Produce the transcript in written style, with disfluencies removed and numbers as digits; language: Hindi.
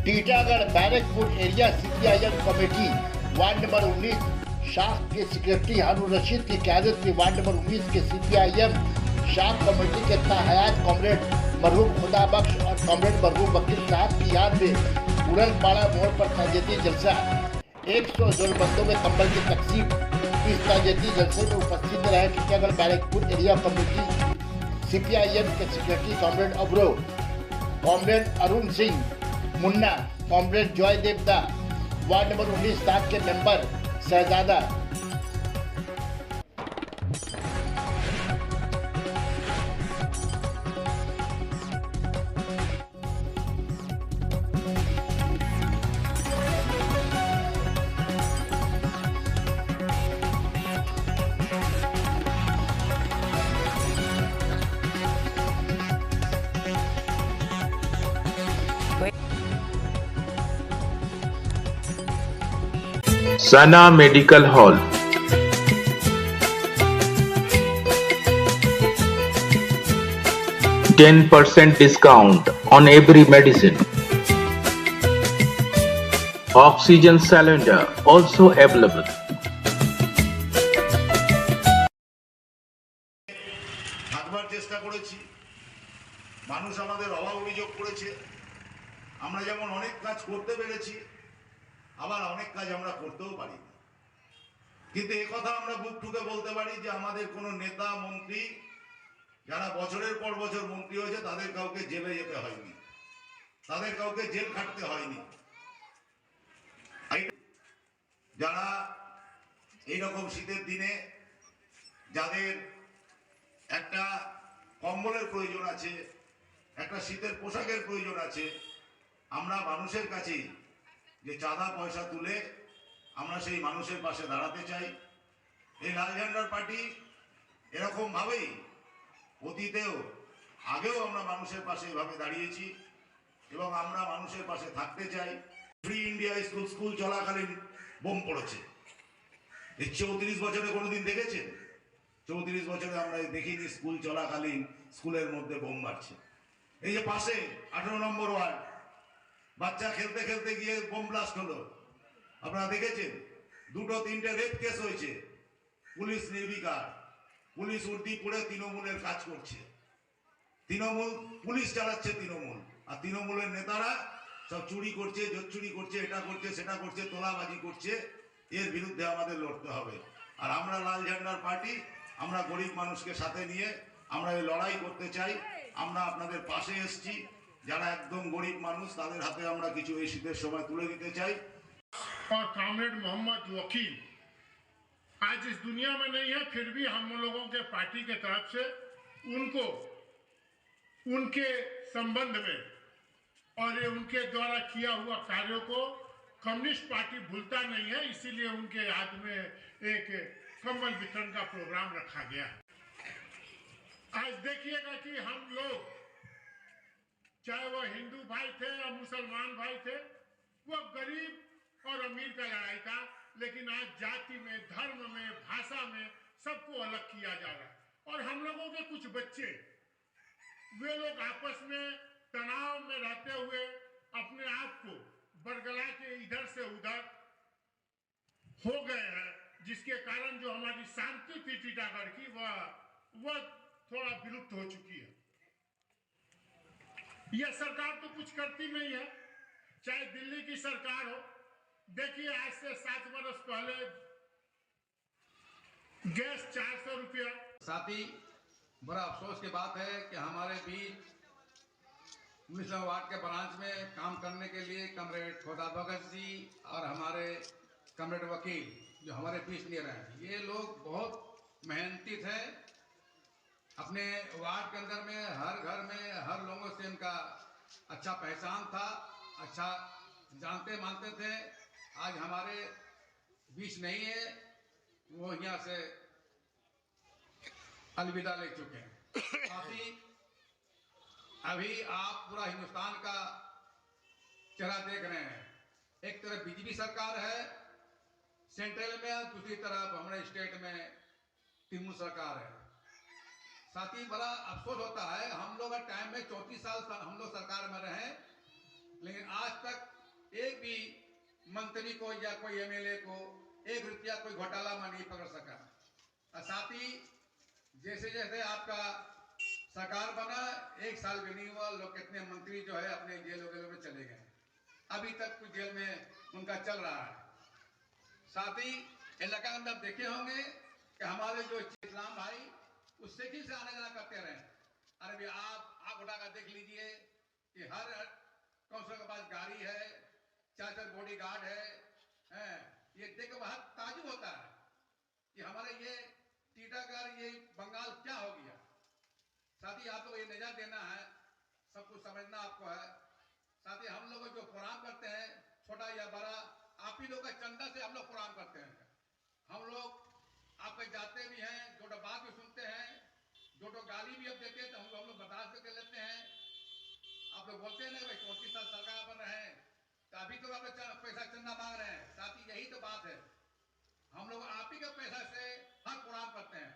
Titagarh Barrackpore area CPIM committee ward number 19 शाख के सेक्रेटरी हारून रशीद की क़यादत में वार्ड नंबर 19 के सीपीआईएम शाख कमेटी के तहत कॉमरेड मरहूम खुदा बख्श और कॉमरेड मरहूम वकील साहब की याद में उड़नपाड़ा मोड़ पर ताजियती जलसा 100 जरूरतमंदों में कंबल की तकसीम। इस ताजियती जलसे में उपस्थित रहे Titagarh Barrackpore area committee CPIM के secretary comrade Abhro, comrade Arun Singh Munna, comrade Joy Devda, ward number 19 staff के member Shahzada. Sana Medical Hall. %10 discount on every medicine. Oxygen cylinder also available. থাকবার চেষ্টা করেছি, মানুষ আমাদের অভাব অভিযোগ করেছে। আমরা যেমন অনেক কাজ করতে পেরেছি, আবার অনেক কাজ আমরা করতেও পারি, কিন্তু এই কথা আমরা বুক ঠুকে বলতে পারি যে আমাদের কোনো নেতা মন্ত্রী যারা বছরের পর বছর মন্ত্রী হয়েছে তাদের কাউকে জেলে যেতে হয়নি, তাদের কাউকে জেল খাটতে হয়নি। যারা এইরকম শীতের দিনে যাদের একটা কম্বলের প্রয়োজন আছে, একটা শীতের পোশাকের প্রয়োজন আছে, আমরা মানুষের কাছে যে চাঁদা পয়সা তুলে আমরা সেই মানুষের পাশে দাঁড়াতে চাই। এই লাল ঝান্ডার পার্টি এরকম ভাবেই অতীতেও আগেও আমরা মানুষের পাশে এভাবে দাঁড়িয়েছি এবং আমরা মানুষের পাশে থাকতে চাই। ফ্রি ইন্ডিয়া স্কুল চলাকালীন বোম পড়েছে, এই 34 বছরে কোনোদিন দেখেছেন? 34 বছরে আমরা দেখিনি স্কুল চলাকালীন স্কুলের মধ্যে বোম মারছে। এই যে পাশে 18 নম্বর ওয়ার্ড, বাচ্চা খেলতে খেলতে গিয়ে বোম ব্লাস্ট হলো, আপনারা দেখেছেন? 2-3টে রেপ কেস হয়েছে, পুলিশ নির্বিকার, পুলিশ উর্দিপুরে তৃণমূলের কাজ করছে, তৃণমূল পুলিশ চালাচ্ছে তৃণমূল, আর তৃণমূলের নেতারা সব চুরি করছে, জোচ্চুরি করছে, এটা করছে সেটা করছে, তোলাবাজি করছে। এর বিরুদ্ধে আমাদের লড়তে হবে। আর আমরা লাল ঝান্ডার পার্টি, আমরা গরিব মানুষকে সাথে নিয়ে আমরা এই লড়াই করতে চাই। আমরা আপনাদের পাশে এসেছি, যারা एकदम गरीब मानुष ताদের হাতে আমরা কিছু এই শীতের সময় তুলে দিতে চাই। और कॉमरेड मोहम्मद वकील आज इस दुनिया में नहीं है, फिर भी हम लोगों के पार्टी के तरफ से उनको उनके संबंध में और ये उनके द्वारा किया हुआ कार्यों को कम्युनिस्ट पार्टी भूलता नहीं है, इसीलिए उनके याद में एक कंबल वितरण का प्रोग्राम रखा गया है। आज देखिएगा कि हम लोग, चाहे वह हिंदू भाई थे या मुसलमान भाई थे, वह गरीब और अमीर का लड़ाई था, लेकिन आज जाति में, धर्म में, भाषा में सबको अलग किया जा रहा है। और हम लोगों के कुछ बच्चे, वे लोग आपस में तनाव में रहते हुए अपने आप को बरगला के इधर से उधर हो गए हैं, जिसके कारण जो हमारी शांति थी टीटागढ़ की वह थोड़ा विलुप्त हो चुकी है। यह सरकार तो कुछ करती नहीं है, चाहे दिल्ली की सरकार हो। देखिए, आज से 7 वर्ष पहले गैस 400 रुपया। साथ ही बड़ा अफसोस की बात है कि हमारे बीच 19 वार्ड के ब्रांच में काम करने के लिए कमरेड खुदा बख्श जी और हमारे कमरेड वकील जो हमारे बीच नहीं रहे, ये लोग बहुत मेहनती थे। अपने वार्ड के अंदर में हर घर में हर लोगों से इनका अच्छा पहचान था, अच्छा जानते मानते थे। आज हमारे बीच नहीं है, वो यहाँ से अलविदा ले चुके हैं। साथ ही अभी आप पूरा हिंदुस्तान का चेहरा देख रहे हैं, एक तरफ बीजेपी सरकार है सेंट्रल में, दूसरी तरफ हमारे स्टेट में तृणमूल सरकार है। साथ ही बड़ा अफसोस होता है, हम लोग टाइम में 34 साल हम लोग सरकार में रहे, लेकिन आज तक एक भी मंत्री को या कोई एमएलए को 1 रुपया कोई घोटाला में नहीं पकड़ सका। और साथ ही जैसे जैसे आपका सरकार बना 1 साल भी नहीं हुआ, लोग कितने मंत्री जो है अपने जेल वगैरह में चले गए, अभी तक कुछ जेल में उनका चल रहा है। साथ ही इलाका में आप देखे होंगे कि हमारे जो इस्लाम भाई उससे किस से आने जाना करते रहे। अरे भी आप उठाकर देख लीजिए कि हर काउंसिलर के पास गाड़ी है, 4 बॉडी गार्ड है। ये देख बहुत ताजुब होता है कि हमारे ये टीटागढ़ ये बंगाल क्या हो गया। साथ ही आप लोग ये नजर देना है, सब कुछ समझना आपको है। साथ ही हम लोग जो प्रोग्राम करते हैं छोटा या बड़ा, आप ही लोग का चंदा से हम लोग प्रोग्राम करते हैं। हम लोग आपके जाते भी हैं, जो बात भी सुनते हैं, जो गाली भी अब देते हैं तो हम लोग बर्दाश्त कर लेते हैं। आप लोग बोलते हैं ना भाई 34 साल सरकार बन रहे हैं तो अभी तो आप पैसा चंदा मांग रहे हैं। साथ ही यही तो बात है, हम लोग आप ही के पैसा से हर प्रोग्राम करते हैं।